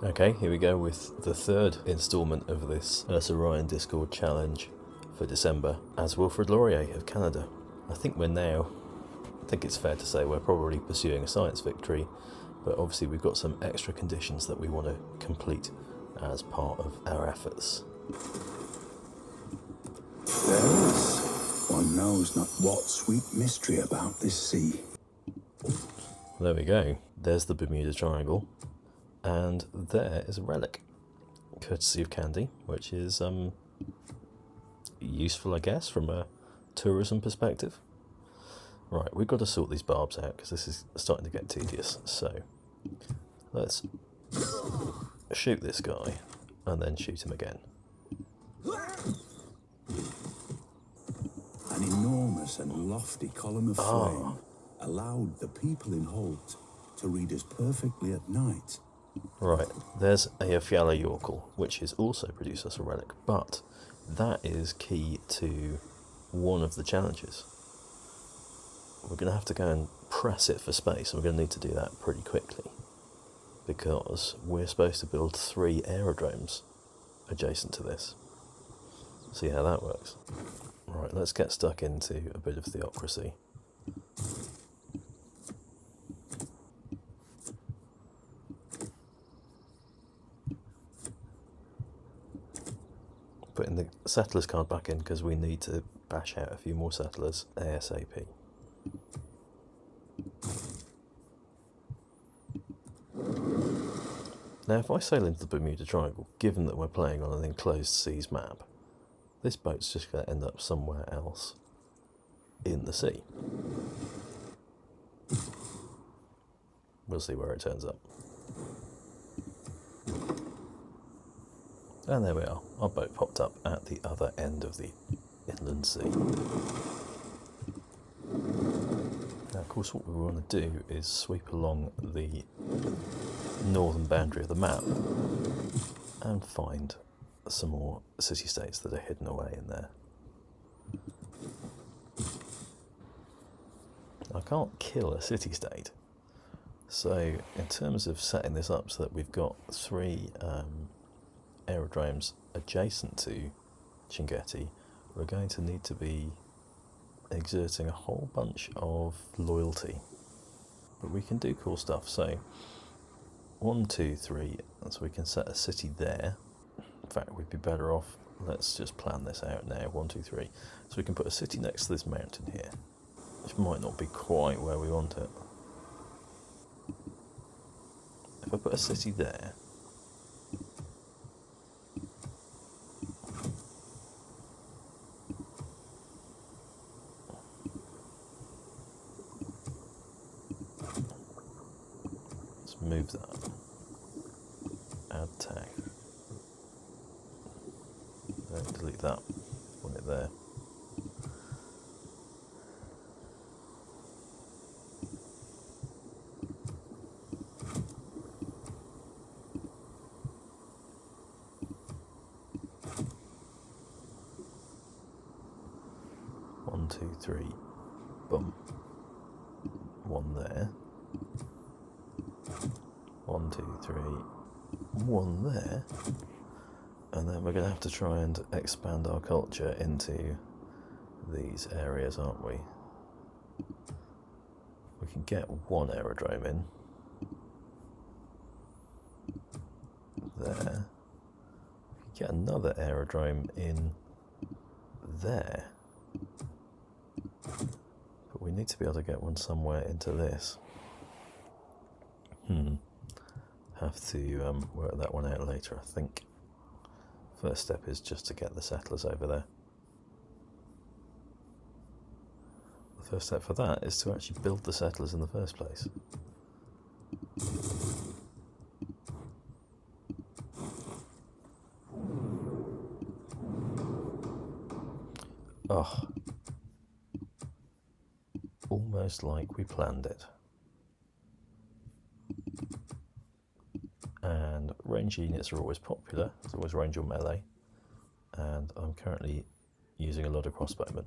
Okay, here we go with the third instalment of this Orion Discord challenge for December as Wilfrid Laurier of Canada. I think it's fair to say we're probably pursuing a science victory, but obviously we've got some extra conditions that we want to complete as part of our efforts. There is. One knows not what sweet mystery about this sea. There we go. There's the Bermuda Triangle. And there is a relic, courtesy of Candy, which is useful, I guess, from a tourism perspective. Right, we've got to sort these barbs out because this is starting to get tedious. So let's shoot this guy and then shoot him again. An enormous and lofty column of flame allowed the people in Holt to read us perfectly at night. Right, there's Eyjafjallajökull, which is also produced as a relic, but that is key to one of the challenges. We're going to have to go and press it for space, and we're going to need to do that pretty quickly, because we're supposed to build 3 aerodromes adjacent to this. See how that works. Right, let's get stuck into a bit of theocracy. Putting the settlers card back in because we need to bash out a few more settlers ASAP. Now if I sail into the Bermuda Triangle, given that we're playing on an enclosed seas map, this boat's just going to end up somewhere else in the sea. We'll see where it turns up. And there we are, our boat popped up at the other end of the inland sea. Now of course what we want to do is sweep along the northern boundary of the map and find some more city-states that are hidden away in there. I can't kill a city-state, so in terms of setting this up so that we've got 3 aerodromes adjacent to Chinguetti, we're going to need to be exerting a whole bunch of loyalty. But we can do cool stuff. So 1, 2, 3, so we can set a city there. In fact, we'd be better off, let's just plan this out now. 1, 2, 3. So we can put a city next to this mountain here, which might not be quite where we want it. If I put a city there, move that, add tag, don't delete that, want it there. One, two, three, boom, 1 there. 1, 2, 3, 1 there, and then we're going to have to try and expand our culture into these areas, aren't we? We can get 1 aerodrome in there. We can get another aerodrome in there, but we need to be able to get one somewhere into this. Have to work that one out later, I think. First step is just to get the settlers over there. The first step for that is to actually build the settlers in the first place. Oh, almost like we planned it. And range units are always popular, it's always range or melee, and I'm currently using a lot of crossbowmen.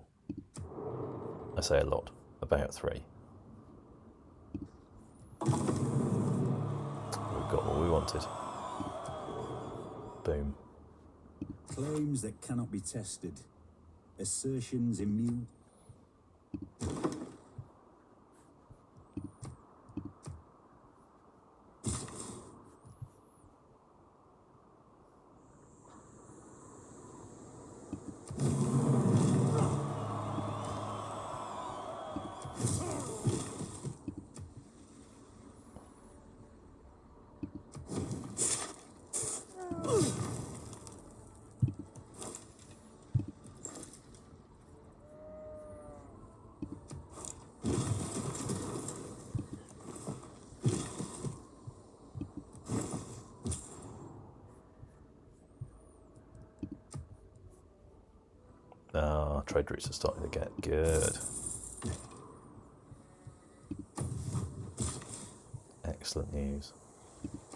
I say a lot, about 3. We've got what we wanted. Boom. Claims that cannot be tested. Assertions immune. Trade routes are starting to get good. Excellent news.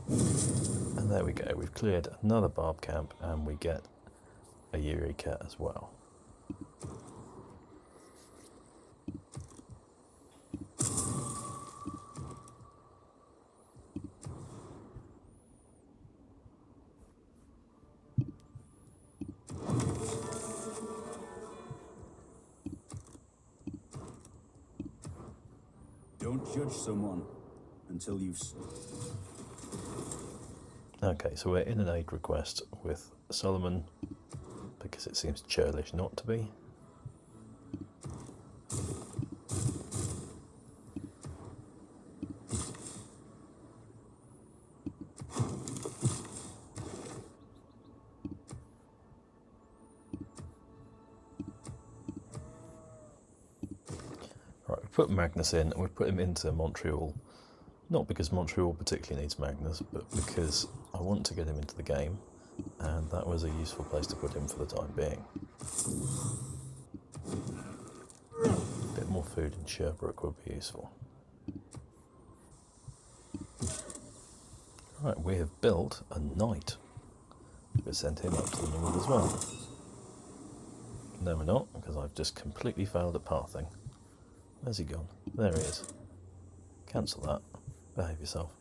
And there we go, we've cleared another barb camp and we get a Eureka as well. Don't judge someone until you've... Okay, so we're in an aid request with Solomon because it seems churlish not to be. Right, we've put Magnus in and we've put him into Montreal. Not because Montreal particularly needs Magnus, but because I want to get him into the game, and that was a useful place to put him for the time being. A bit more food in Sherbrooke would be useful. Right, we have built a knight. We'll send him up to the north as well. No, we're not, because I've just completely failed at pathing. Where's he gone? There he is. Cancel that. Behave yourself.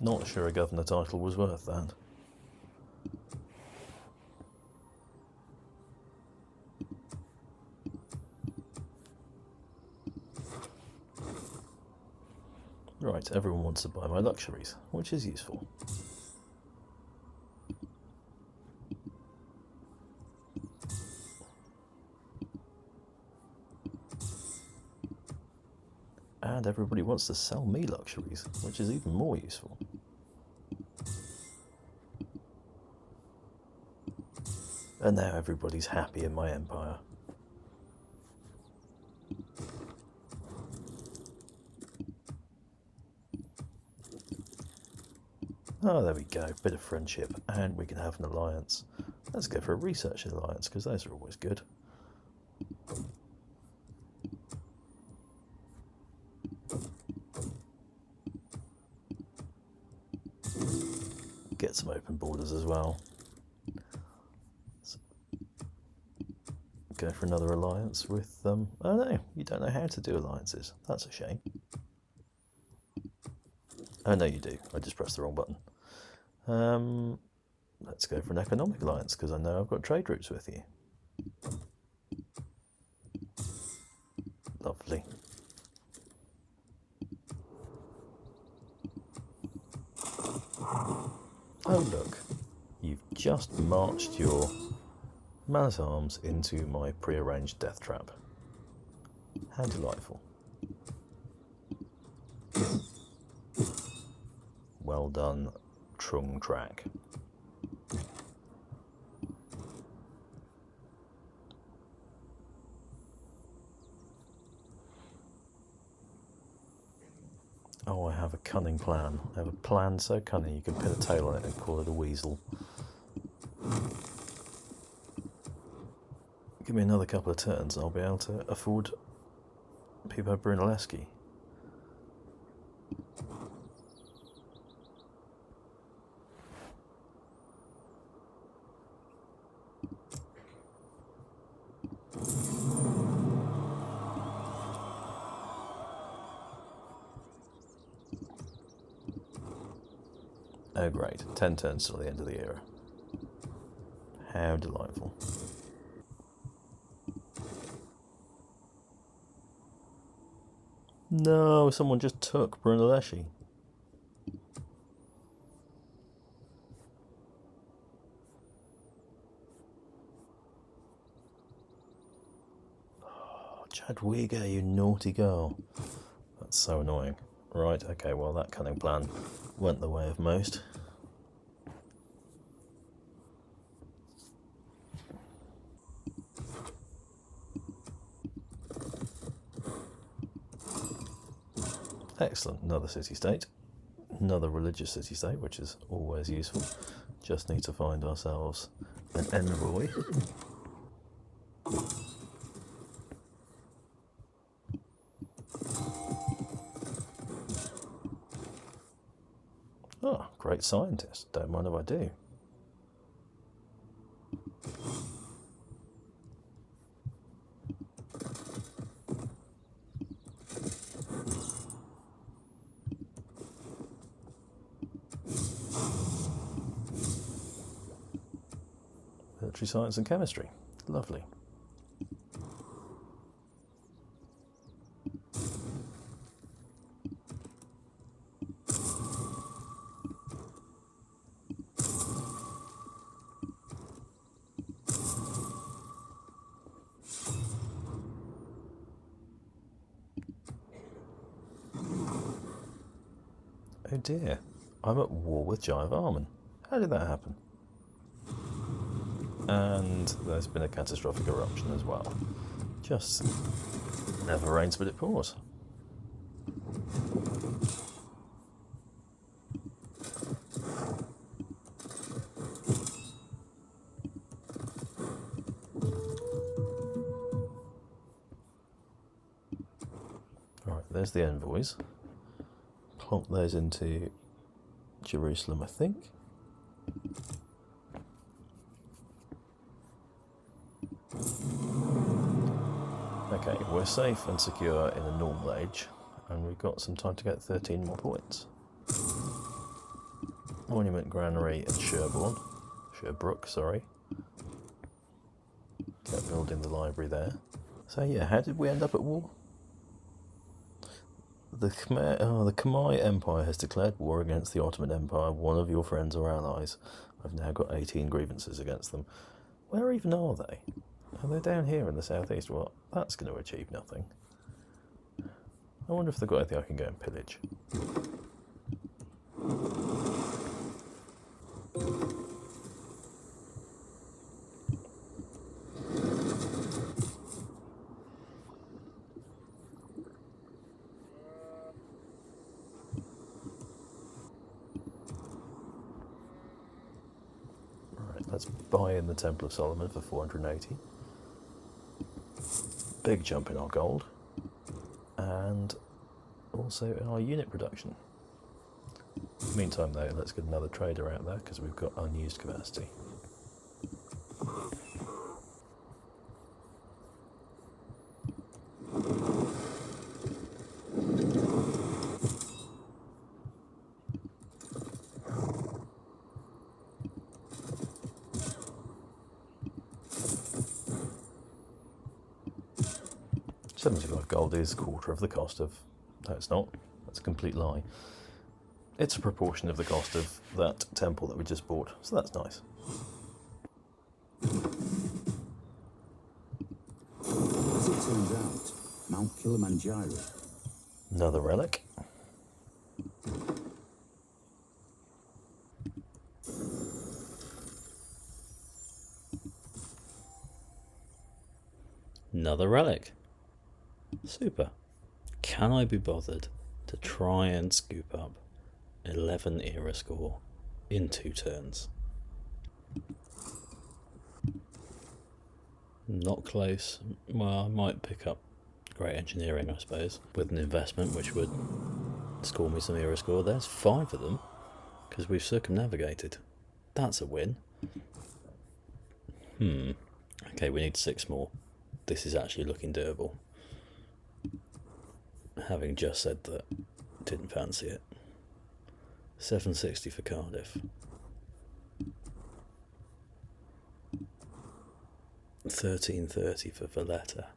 Not sure a governor title was worth that. Right, everyone wants to buy my luxuries, which is useful. And everybody wants to sell me luxuries, which is even more useful. And now everybody's happy in my empire. Oh, there we go, bit of friendship, and we can have an alliance. Let's go for a research alliance, because those are always good. Get some open borders as well. Go for another alliance with oh no, you don't know how to do alliances. That's a shame. Oh no, you do. I just pressed the wrong button. Let's go for an economic alliance because I know I've got trade routes with you. Lovely. Oh look, you've just marched your man-at-arms into my pre-arranged death trap. How delightful. Well done, Trung Track. Oh, I have a cunning plan. I have a plan so cunning you can pin a tail on it and call it a weasel. Give me another couple of turns and I'll be able to afford Pipo Brunelleschi. Oh great, 10 turns till the end of the era. How delightful. No, someone just took Brunelleschi. Oh, Jadwiga, you naughty girl. That's so annoying. Right, okay, well that cunning plan went the way of most. Excellent, another city-state. Another religious city-state, which is always useful. Just need to find ourselves an envoy. Oh, great scientist. Don't mind if I do. Military science and chemistry. Lovely. Oh dear, I'm at war with Eyjafjallajökull. How did that happen? And there's been a catastrophic eruption as well. Just never rains but it pours. Right, there's the envoys. Plonk those into Jerusalem, I think. Okay, we're safe and secure in a normal age, and we've got some time to get 13 more points. Monument Granary in Sherbrooke, sorry. Kept building the library there. So yeah, how did we end up at war? The Khmer Empire has declared war against the Ottoman Empire, one of your friends or allies. I've now got 18 grievances against them. Where even are they? Are they down here in the southeast? Well, that's going to achieve nothing. I wonder if they've got anything I can go and pillage. Let's buy in the Temple of Solomon for 480. Big jump in our gold. And also in our unit production. Meantime though, let's get another trader out there because we've got unused capacity. $75 gold is a quarter of the cost of... No, it's not. That's a complete lie. It's a proportion of the cost of that temple that we just bought, so that's nice. As it turns out, Mount Kilimanjaro. Another relic. Another relic. Super. Can I be bothered to try and scoop up 11 era score in 2 turns? Not close. Well, I might pick up great engineering, I suppose, with an investment which would score me some era score. There's 5 of them because we've circumnavigated. That's a win. Okay, we need 6 more. This is actually looking doable. Having just said that, didn't fancy it. 760 for Cardiff. 1330 for Valletta.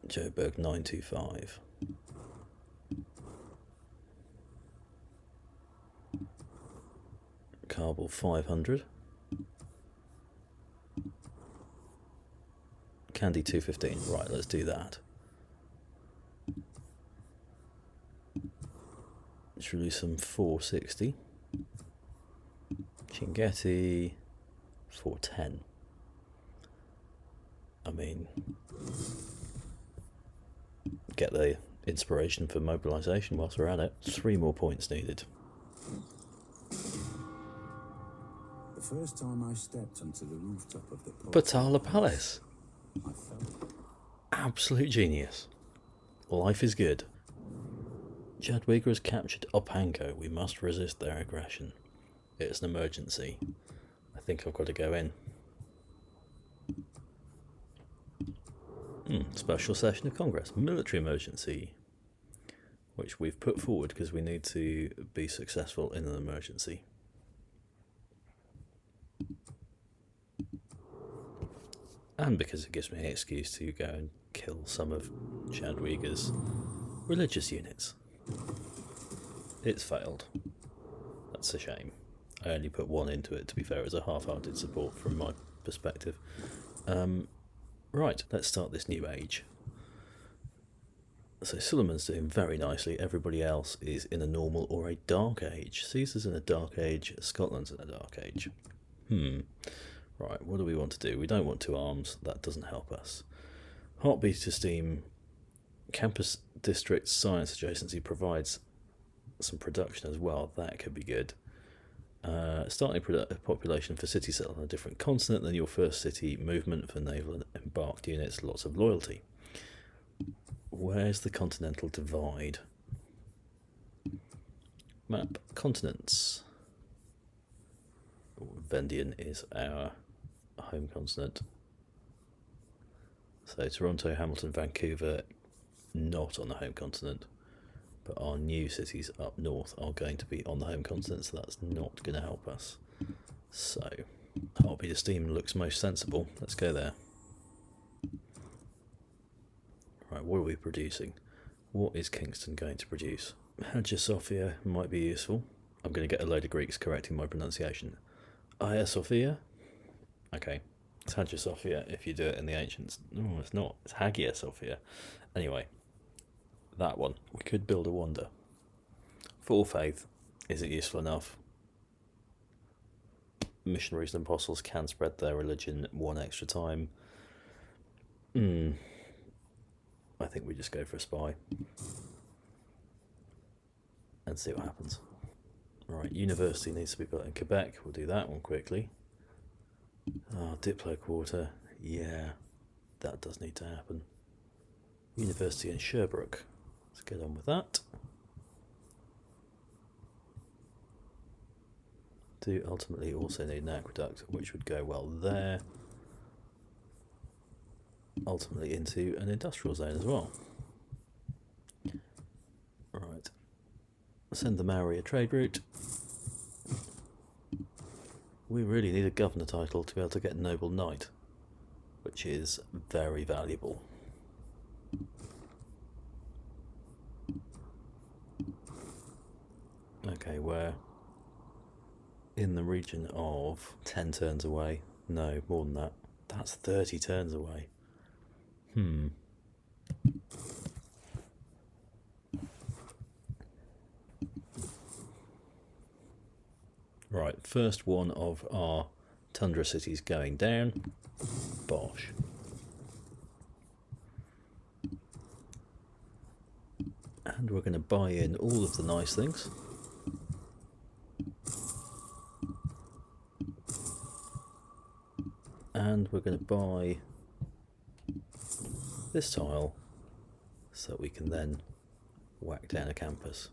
Joburg 925. Kabul 500. Candy 215. Right, let's do that. Jerusalem 460. Chinguetti 410. I mean, get the inspiration for mobilisation whilst we're at it. 3 more points needed. The first time I stepped onto the rooftop of the Batala Palace. I felt Absolute genius. Life is good. Jadwiga has captured Opanko. We must resist their aggression. It's an emergency. I think I've got to go in. Special session of Congress. Military emergency. Which we've put forward because we need to be successful in an emergency. And because it gives me an excuse to go and kill some of Jadwiga's religious units. It's failed. That's a shame. I only put 1 into it, to be fair, as a half-hearted support from my perspective. Right, let's start this new age. So Suleiman's doing very nicely. Everybody else is in a normal or a dark age. Caesar's in a dark age. Scotland's in a dark age. Right, what do we want to do? We don't want 2 arms. That doesn't help us. Heartbeat to steam. Campus district science adjacency provides some production as well. That could be good. Starting population for city settled on a different continent than your first city. Movement for naval and embarked units. Lots of loyalty. Where's the continental divide? Map continents. Vendian is our home continent. So Toronto, Hamilton, Vancouver, not on the home continent. But our new cities up north are going to be on the home continent, so that's not going to help us. So, Heartbeat of Steam looks most sensible. Let's go there. Right, what are we producing? What is Kingston going to produce? Hagia Sophia might be useful. I'm going to get a load of Greeks correcting my pronunciation. Hagia Sophia? Okay, it's Hagia Sophia if you do it in the ancients. No, it's not. It's Hagia Sophia. Anyway. That one. We could build a wonder. Full faith. Is it useful enough? Missionaries and apostles can spread their religion 1 extra time. I think we just go for a spy. And see what happens. Right, university needs to be built in Quebec. We'll do that one quickly. Diplo quarter. Yeah, that does need to happen. University in Sherbrooke. Let's get on with that. Do ultimately also need an aqueduct, which would go well there. Ultimately into an industrial zone as well. Right. Send the Maori a trade route. We really need a governor title to be able to get Noble Knight, which is very valuable. Okay, we're in the region of 10 turns away. No, more than that. That's 30 turns away. Right, first one of our tundra cities going down. Bosh. And we're going to buy in all of the nice things. And we're going to buy this tile so that we can then whack down a campus.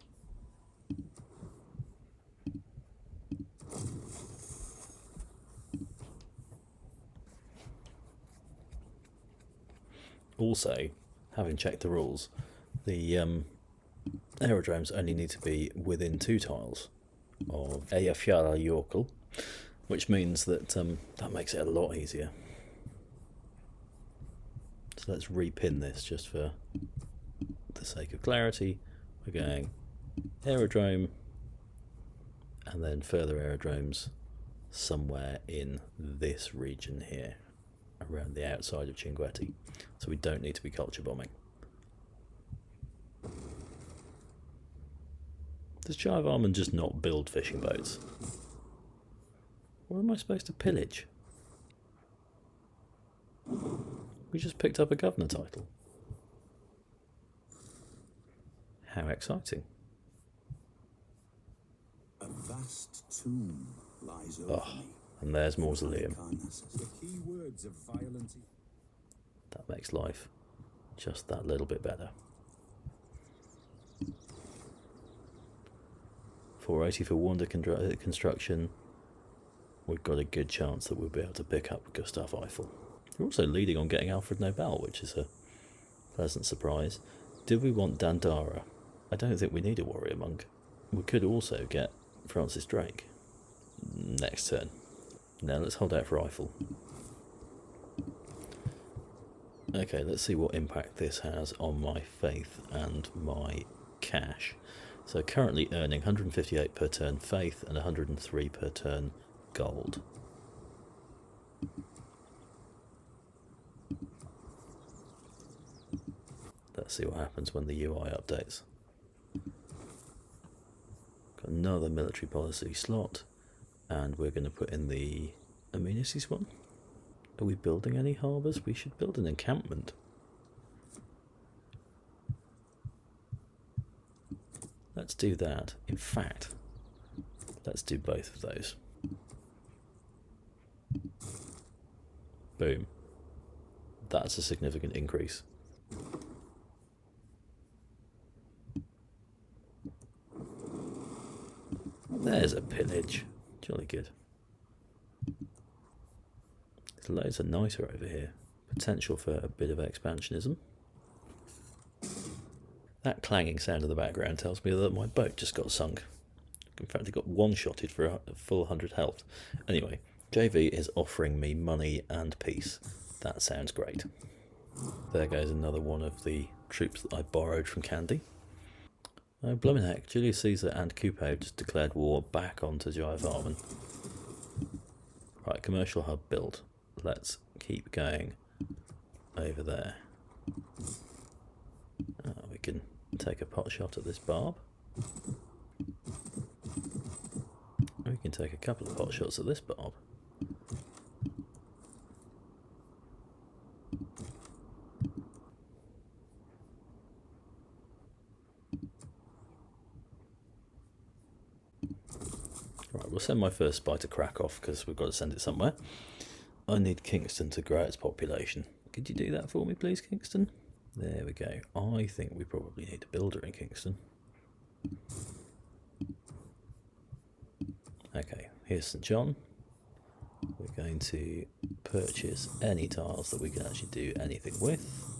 Also, having checked the rules, The aerodromes only need to be within 2 tiles of Eyjafjallajökull, which means that that makes it a lot easier. So let's repin this just for the sake of clarity. We're going aerodrome and then further aerodromes somewhere in this region here, around the outside of Chinguetti. So we don't need to be culture bombing. Does Jaivarman just not build fishing boats? What am I supposed to pillage? We just picked up a governor title. How exciting. A vast tomb lies over me. And there's Mausoleum. The key words of violent. That makes life just that little bit better. 480 for wonder construction. We've got a good chance that we'll be able to pick up Gustav Eiffel. We're also leading on getting Alfred Nobel, which is a pleasant surprise. Do we want Dandara? I don't think we need a warrior monk. We could also get Francis Drake next turn. Now let's hold out for Eiffel. Okay, let's see what impact this has on my faith and my cash. So currently earning 158 per turn faith and 103 per turn gold. Let's see what happens when the UI updates. Got another military policy slot, and we're going to put in the Emergencies one. Are we building any harbours? We should build an encampment. Let's do that. In fact, let's do both of those. Boom. That's a significant increase. There's a pillage. Jolly good. There's loads of nitre over here. Potential for a bit of expansionism. That clanging sound in the background tells me that my boat just got sunk. In fact, it got one-shotted for a full 100 health. Anyway, JV is offering me money and peace. That sounds great. There goes another one of the troops that I borrowed from Candy. Oh, blooming heck, Julius Caesar and Coupeau just declared war back onto Jaivarman. Right, commercial hub built. Let's keep going over there. We can take a pot shot at this barb. We can take a couple of pot shots at this barb. Right, we'll send my first spy to Krakow because we've got to send it somewhere. I need Kingston to grow its population. Could you do that for me, please, Kingston? There we go. I think we probably need a builder in Kingston. Okay, here's St. John. We're going to purchase any tiles that we can actually do anything with.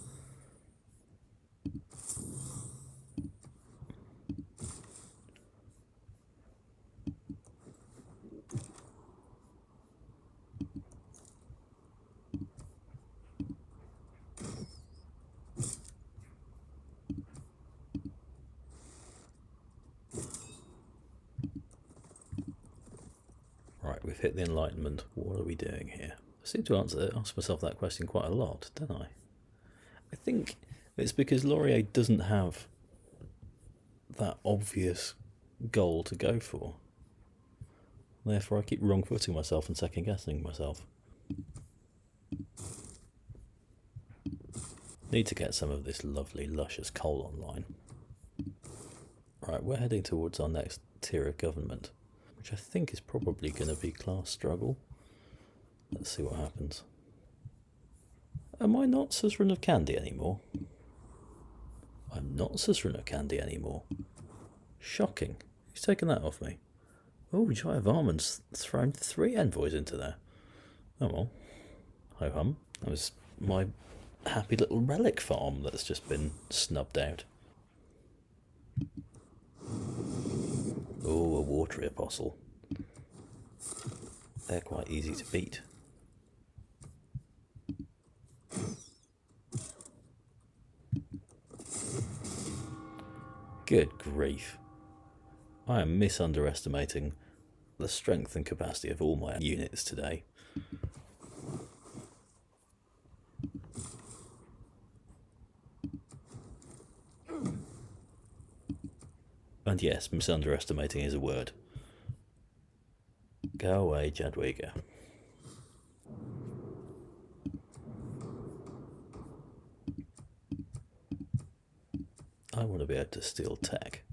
Right, we've hit the Enlightenment. What are we doing here? I seem to ask myself that question quite a lot, don't I? I think it's because Laurier doesn't have that obvious goal to go for. Therefore, I keep wrong-footing myself and second-guessing myself. Need to get some of this lovely, luscious coal online. Right, we're heading towards our next tier of government, which I think is probably going to be class struggle. Let's see what happens. Am I not suzerain of Candy anymore? I'm not suzerain of Candy anymore. Shocking. Who's taken that off me? Oh, Jaivarman's thrown 3 envoys into there. Oh well. Ho hum. That was my happy little relic farm that's just been snubbed out. Oh, a watery apostle. They're quite easy to beat. Good grief. I am misunderestimating the strength and capacity of all my units today. And yes, misunderestimating is a word. Go away, Jadwiga. I want to be able to steal tech.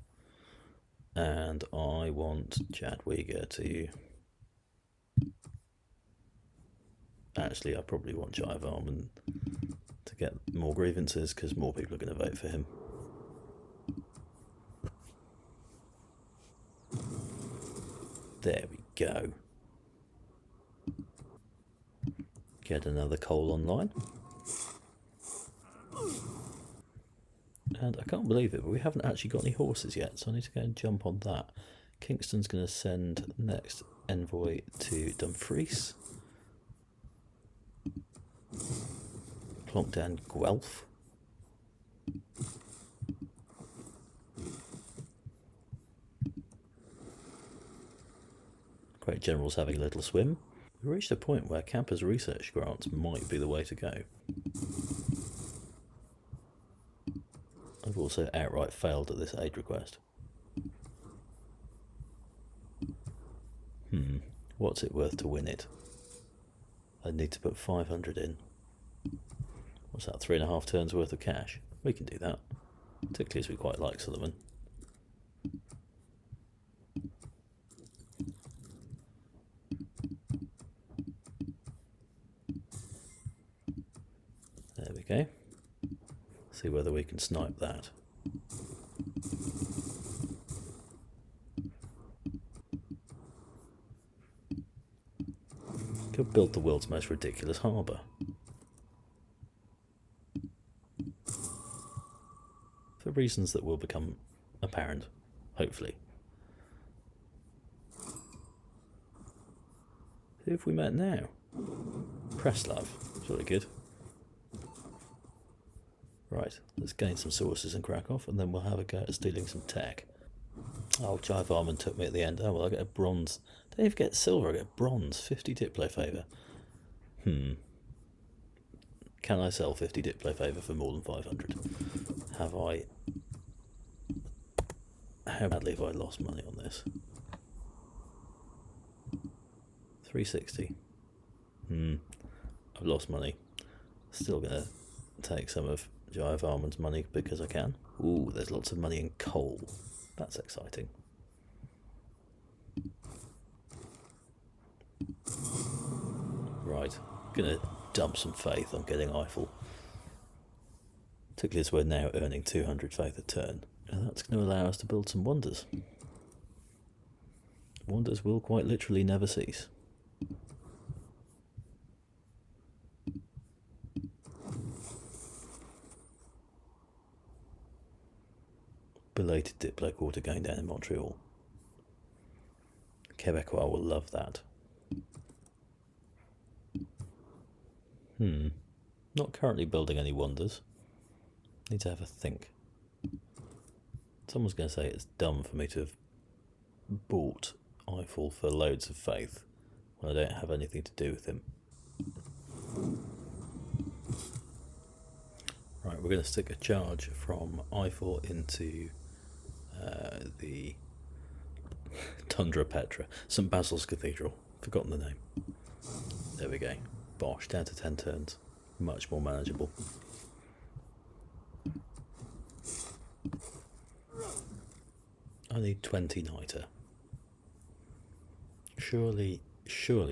And I want Jadwiga to... Actually, I probably want Eyjafjallajökull to get more grievances because more people are going to vote for him. There we go. Get another coal online. And I can't believe it, but we haven't actually got any horses yet, so I need to go and jump on that. Kingston's going to send next envoy to Dumfries. Plonk down Guelph. Great General's having a little swim. We reached a point where campus research grants might be the way to go. I've also outright failed at this aid request. What's it worth to win it? I need to put 500 in. What's that, 3.5 turns worth of cash? We can do that, particularly as we quite like Sullivan. There we go. See whether we can snipe that. Could build the world's most ridiculous harbour. For reasons that will become apparent, hopefully. Who have we met now? Preslav, really good. Right, let's gain some sources and crack off, and then we'll have a go at stealing some tech. Oh, Eyjafjallajökull took me at the end. Oh, well, I get a bronze. Don't even get silver, I get bronze. 50 diplo favour. Can I sell 50 diplo favour for more than 500? Have I... How badly have I lost money on this? 360. I've lost money. Still going to take some of Eyjafjallajökull's money because I can. Ooh, there's lots of money in coal. That's exciting. Right, gonna dump some faith on getting Eiffel. Particularly as we're now earning 200 faith a turn. And that's going to allow us to build some wonders. Wonders will quite literally never cease. Belated Diplo quarter going down in Montreal. Quebecois will love that. Not currently building any wonders. Need to have a think. Someone's going to say it's dumb for me to have bought Eiffel for loads of faith when I don't have anything to do with him. Right, we're going to stick a charge from Eiffel into the Tundra Petra, St Basil's Cathedral. Forgotten the name. There we go. Bosh, down to 10 turns. Much more manageable. I need 20 niter. Surely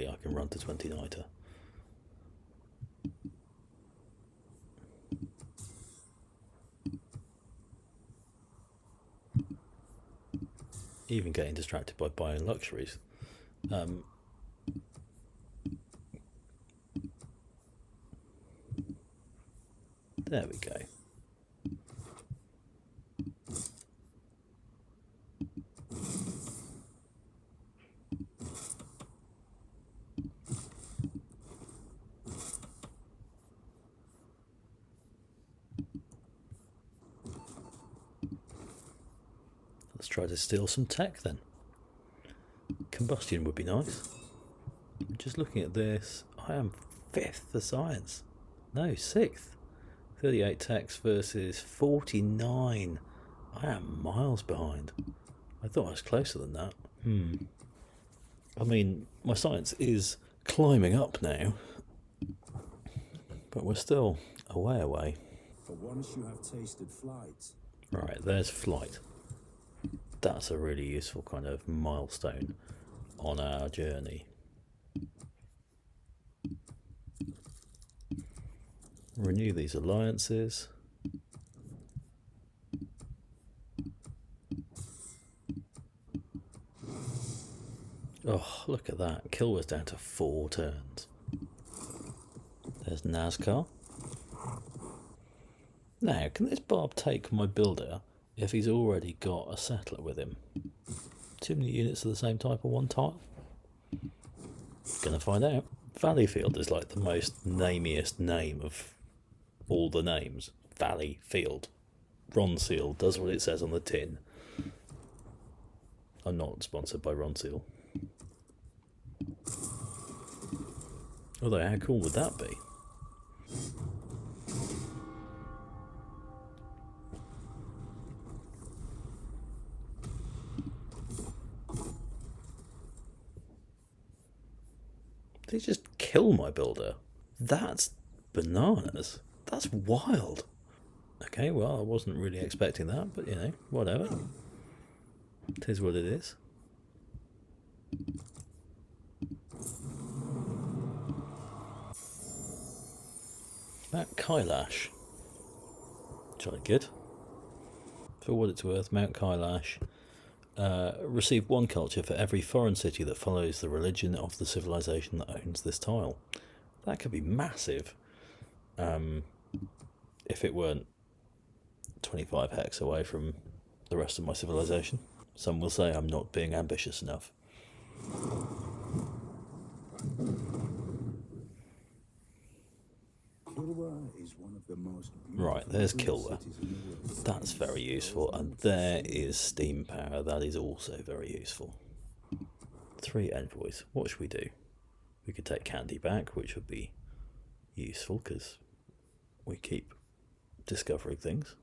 I can run to 20 niter. Even getting distracted by buying luxuries. There we go. try to steal some tech then. Combustion would be nice. Just looking at this, I am 5th for science. No, 6th. 38 techs versus 49. I am miles behind. I thought I was closer than that. I mean, my science is climbing up now, but we're still a way away. For once you have tasted flight. Right, there's flight. That's a really useful kind of milestone on our journey. Renew these alliances. Oh, look at that. Kill was down to 4 turns. There's NASCAR. Now, can this Barb take my builder if he's already got a settler with him? Too many units of the same type on one tile? Gonna find out. Valleyfield is like the most namiest name of all the names. Valleyfield. Ronseal does what it says on the tin. I'm not sponsored by Ronseal. Although, how cool would that be? They just kill my builder. That's bananas. That's wild. Okay, well, I wasn't really expecting that, but you know, whatever. It is what it is. Mount Kailash. Jolly good. For what it's worth, Mount Kailash receive 1 culture for every foreign city that follows the religion of the civilization that owns this tile. That could be massive if it weren't 25 hex away from the rest of my civilization. Some will say I'm not being ambitious enough. Is one of the most right, there's Kilwa. That's very useful. And there is steam power. That is also very useful. 3 envoys. What should we do? We could take Candy back, which would be useful because we keep discovering things.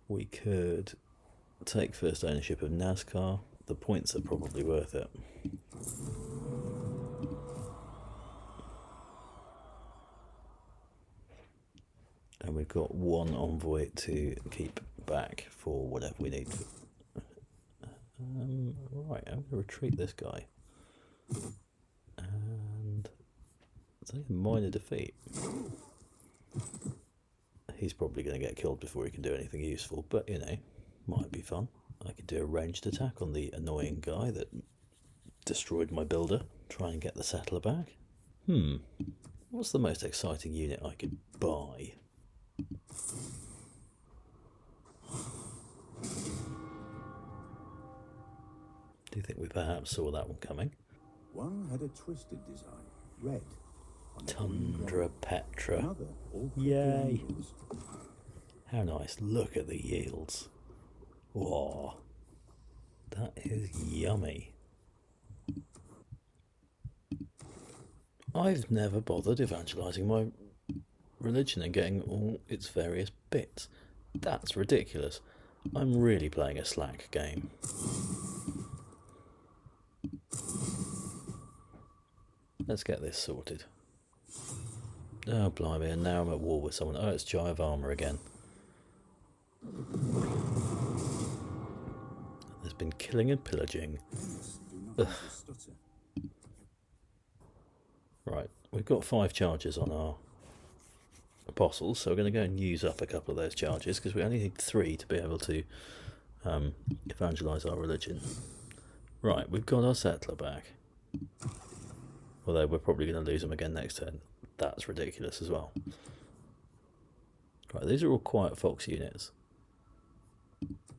We could take first ownership of NASCAR. The points are probably worth it. And we've got 1 envoy to keep back for whatever we need. Right, I'm going to retreat this guy. And it's only a minor defeat. He's probably going to get killed before he can do anything useful, but you know, might be fun. I could do a ranged attack on the annoying guy that destroyed my builder. Try and get the settler back. What's the most exciting unit I could buy? Do you think we perhaps saw that one coming? One had a twisted design, red. Tundra Petra. Another, all Yay! angles. How nice. Look at the yields. Whoa. That is yummy. I've never bothered evangelizing my religion and getting all its various bits. That's ridiculous. I'm really playing a slack game. Let's get this sorted. Oh, blimey, and now I'm at war with someone. Oh, it's Jive Armour again. There's been killing and pillaging. Ugh. Right, we've got 5 charges on our apostles, so we're going to go and use up a couple of those charges because we only need 3 to be able to evangelise our religion. Right, we've got our settler back. Although we're probably going to lose them again next turn. That's ridiculous as well. Right, these are all Quiet Fox units.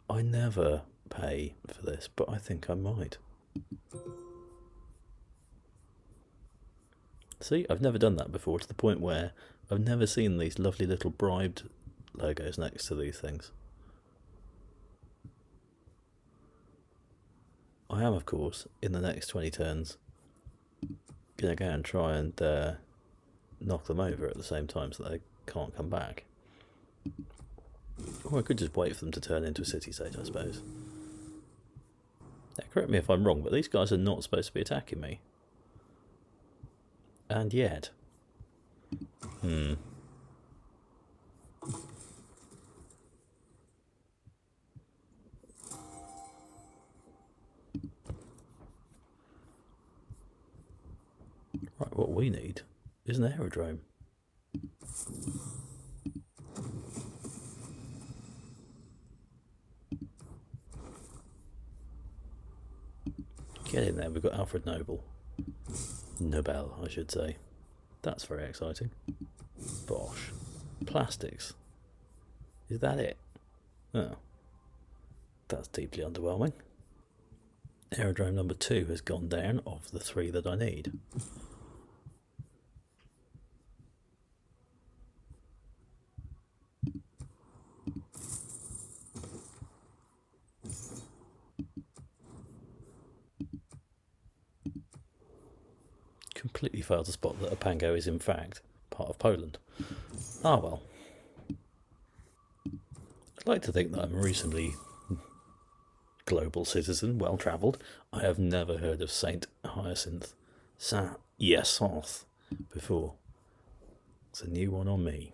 I never pay for this, but I think I might. See, I've never done that before, to the point where I've never seen these lovely little bribed logos next to these things. I am, of course, in the next 20 turns, going to go and try and knock them over at the same time so that they can't come back. Or I could just wait for them to turn into a city-state, I suppose. Now, correct me if I'm wrong, but these guys are not supposed to be attacking me. And yet... Right, what we need is an aerodrome. Get in there, we've got Alfred Nobel. Nobel, I should say. That's very exciting. Bosh. Plastics. Is that it? Oh. That's deeply underwhelming. Aerodrome number 2 has gone down of the 3 that I need. Completely failed to spot that Apango is in fact part of Poland. Ah well. I'd like to think that I'm a reasonably global citizen, well travelled. I have never heard of Saint Hyacinth Saint Hyacinthe before. It's a new one on me.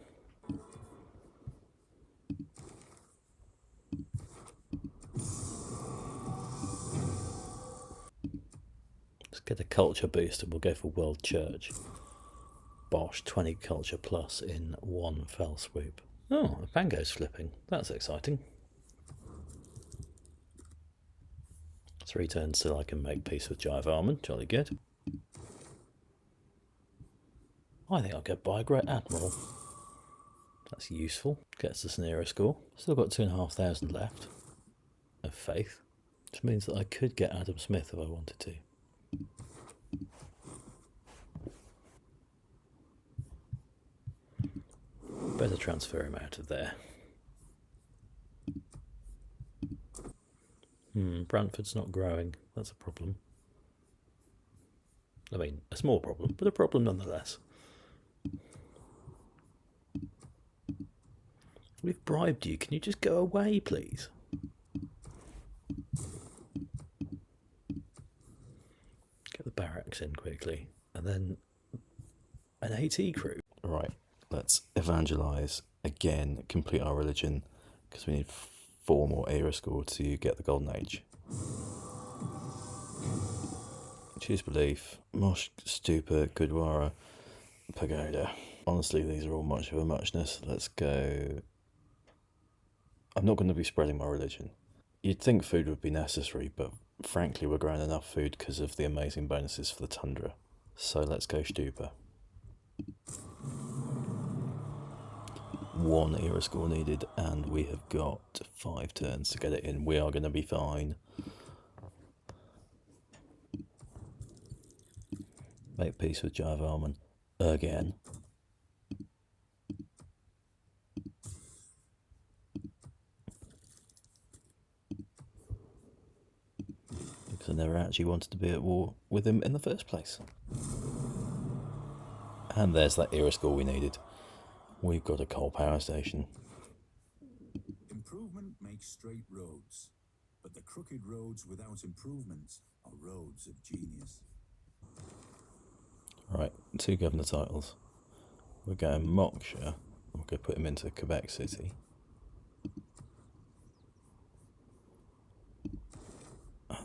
Let's get a culture boost and we'll go for World Church. Bosh, 20 culture plus in one fell swoop. Oh, Apango's flipping. That's exciting. 3 turns till I can make peace with Eyjafjallajökull. Jolly good. I think I'll get by a Great Admiral. That's useful. Gets us an era score. Still got 2,500 left of faith, which means that I could get Adam Smith if I wanted to. Better transfer him out of there. Brantford's not growing. That's a problem. I mean, a small problem, but a problem nonetheless. We've bribed you. Can you just go away, please? Get the barracks in quickly. And then an AT crew. Right, let's evangelise again, complete our religion, because we need 4 more era score to get the Golden Age. Choose belief, Mosh, Stupa, Gurdwara, Pagoda. Honestly, these are all much of a muchness. Let's go... I'm not going to be spreading my religion. You'd think food would be necessary, but frankly we're growing enough food because of the amazing bonuses for the tundra. So let's go Stupa. 1 era score needed, and we have got 5 turns to get it in. We are going to be fine. Make peace with Eyjafjallajökull again. Because I never actually wanted to be at war with him in the first place. And there's that era score we needed. We've got a coal power station. Improvement makes straight roads, but the crooked roads without improvements are roads of genius. Right, 2 governor titles. We're going Moksha. We're going to put him into Quebec City.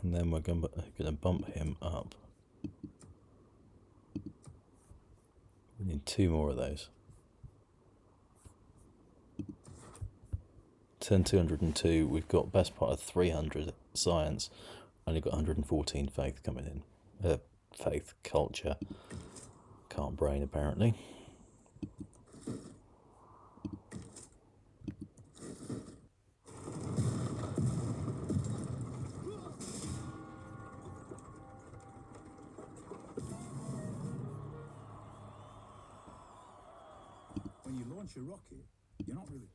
And then we're going to bump him up. We need 2 more of those. Turn 202, we've got best part of 300 science. Only got 114 faith coming in. Faith, culture. Can't brain apparently. When you launch a rocket, you're not really...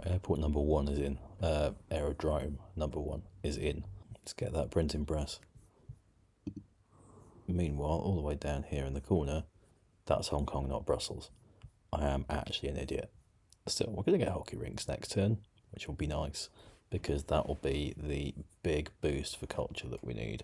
airport number 1 is in. Aerodrome number 1 is in. Let's get that printing press. Meanwhile, all the way down here in the corner, that's Hong Kong, not Brussels. I am actually an idiot. Still, we're going to get hockey rinks next turn, which will be nice, because that will be the big boost for culture that we need.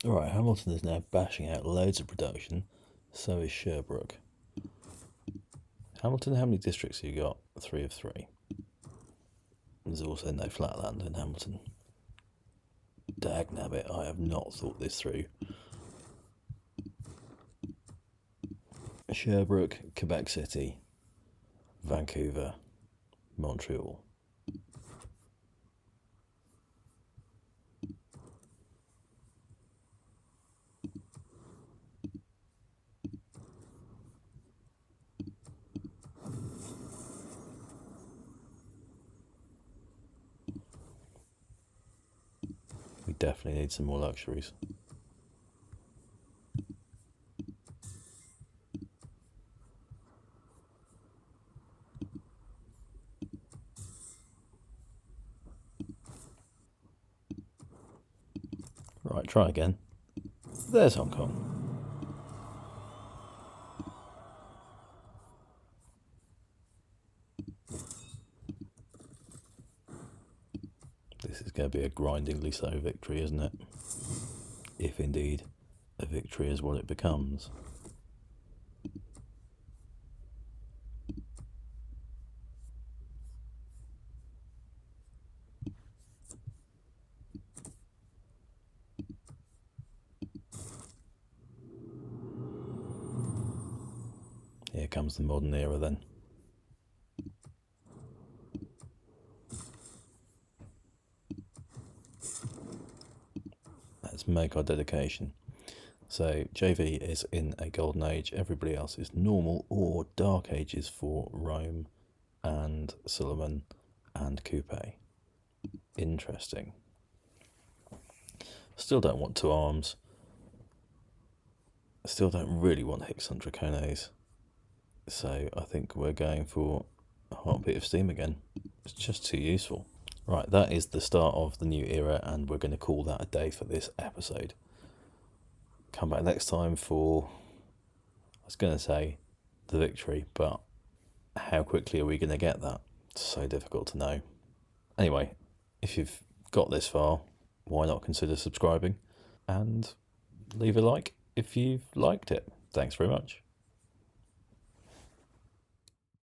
Alright, Hamilton is now bashing out loads of production, so is Sherbrooke. Hamilton, how many districts have you got? 3 of 3. There's also no flatland in Hamilton. Dagnabbit, I have not thought this through. Sherbrooke, Quebec City, Vancouver, Montreal. We definitely need some more luxuries. Right, try again. There's Hong Kong. This is going to be a grindingly slow victory, isn't it? If indeed a victory is what it becomes. Here comes the modern era then. Let's make our dedication. So JV is in a golden age, everybody else is normal or dark ages for Rome and Suleiman and Coupe. Interesting. Still don't want 2 arms. Still don't really want Hicks on Dracones. So I think we're going for a heartbeat of steam again. It's just too useful. Right, that is the start of the new era, and we're going to call that a day for this episode. Come back next time for, I was going to say, the victory, but how quickly are we going to get that? It's so difficult to know. Anyway, if you've got this far, why not consider subscribing? And leave a like if you've liked it. Thanks very much.